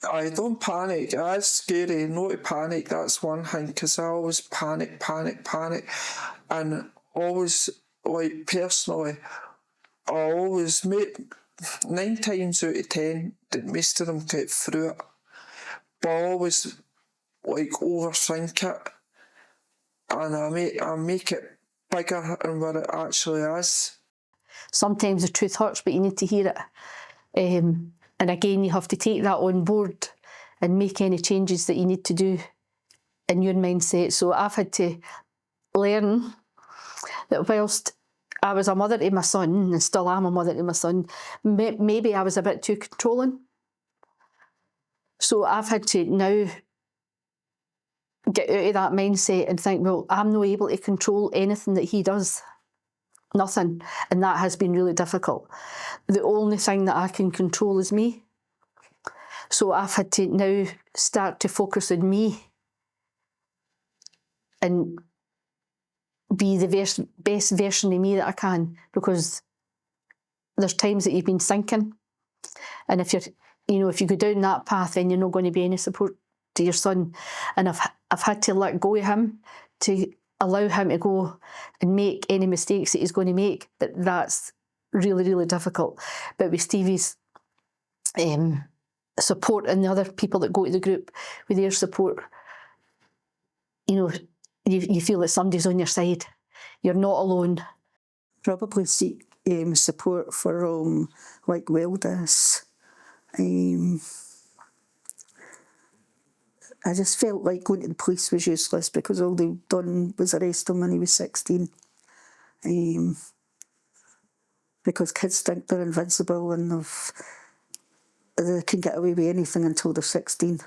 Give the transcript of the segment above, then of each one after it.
I don't panic. That's scary. Not to panic, that's one thing, because I always panic. And always, like, personally, I always make 9 times out of 10 that most of them get through it. But I always, like, overthink it. And I make it bigger than what it actually is. Sometimes the truth hurts, but you need to hear it. And again, you have to take that on board and make any changes that you need to do in your mindset. So I've had to learn that whilst I was a mother to my son, and still am a mother to my son, maybe I was a bit too controlling. So I've had to now get out of that mindset and think, well, I'm not able to control anything that he does. Nothing. And that has been really difficult. The only thing that I can control is me. So I've had to now start to focus on me and be the best version of me that I can, because there's times that you've been sinking, and if you go down that path, then you're not going to be any support to your son. And I've had to let go of him to allow him to go and make any mistakes that he's going to make, but that's really, really difficult. But with Stevie's support and the other people that go to the group, with their support, you feel that somebody's on your side. You're not alone. Probably seek support from like wellness. I just felt like going to the police was useless, because all they'd done was arrest him when he was 16. Because kids think they're invincible and they can get away with anything until they're 16.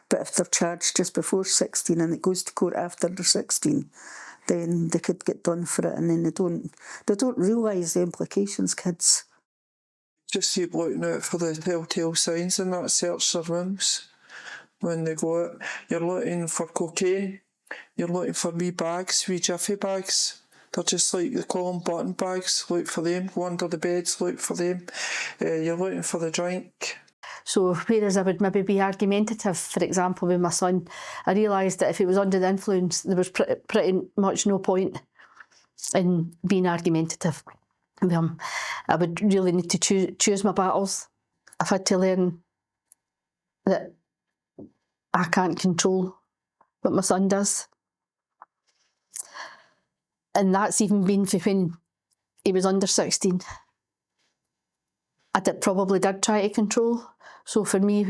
But if they're charged just before 16 and it goes to court after they're 16, then they could get done for it, and then they don't realise the implications, kids. Just keep looking out for the telltale signs and that. Search their rooms when they go out. You're looking for cocaine, you're looking for wee bags, wee jiffy bags. They're just like, they call them button bags. Look for them. Go under the beds, look for them. You're looking for the drink. So whereas I would maybe be argumentative, for example, with my son, I realised that if he was under the influence, there was pretty much no point in being argumentative with him. I would really need to choose my battles. I've had to learn that I can't control what my son does. And that's even been for when he was under 16. I probably did try to control. So for me,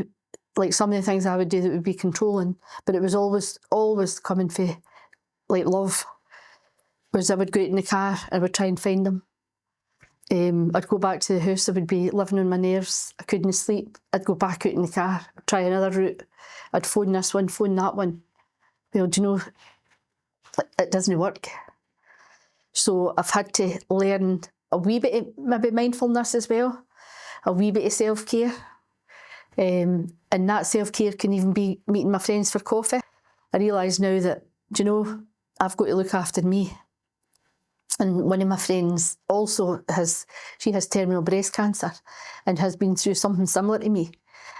like, some of the things I would do that would be controlling, but it was always coming for, like, love. Whereas I would go out in the car, I would try and find him. I'd go back to the house, I would be living on my nerves, I couldn't sleep. I'd go back out in the car, I'd try another route. I'd phone this one, phone that one. Well, do you know, it doesn't work. So I've had to learn a wee bit of maybe mindfulness as well, a wee bit of self-care. And that self-care can even be meeting my friends for coffee. I realise now that, do you know, I've got to look after me. And one of my friends also has terminal breast cancer and has been through something similar to me.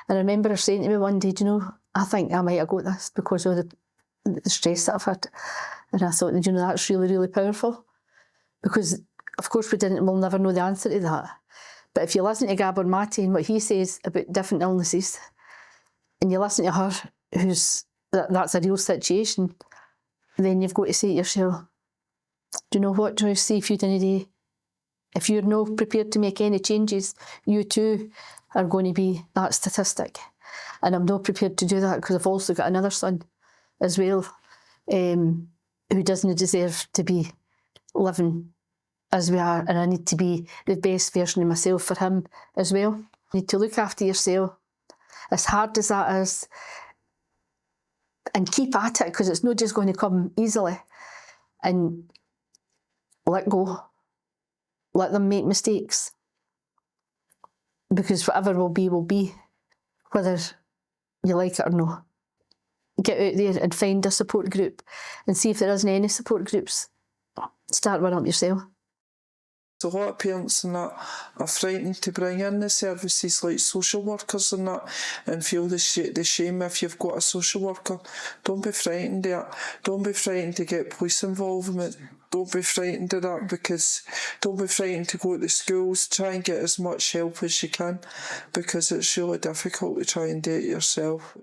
And I remember her saying to me one day, do you know, I think I might have got this because of the stress that I've had. And I thought, you know, that's really, really powerful. Because, of course, we'll never know the answer to that. But if you listen to Gabor Mate and what he says about different illnesses, and you listen to her, that's a real situation, then you've got to say to yourself, do you know what, Joyce, see if you didn't, if you're not prepared to make any changes, you too are going to be that statistic. And I'm not prepared to do that, because I've also got another son as well, who doesn't deserve to be living as we are, and I need to be the best version of myself for him as well. You need to look after yourself, as hard as that is, and keep at it, because it's not just going to come easily. And let go. Let them make mistakes. Because whatever will be, whether you like it or not. Get out there and find a support group and see if there isn't any support groups. Start one up yourself. a lot of parents and that are frightened to bring in the services like social workers and that, and feel the shame if you've got a social worker. Don't be frightened of it. Don't be frightened to get police involvement. Don't be frightened of that, because don't be frightened to go to the schools. Try and get as much help as you can, because it's really difficult to try and do it yourself.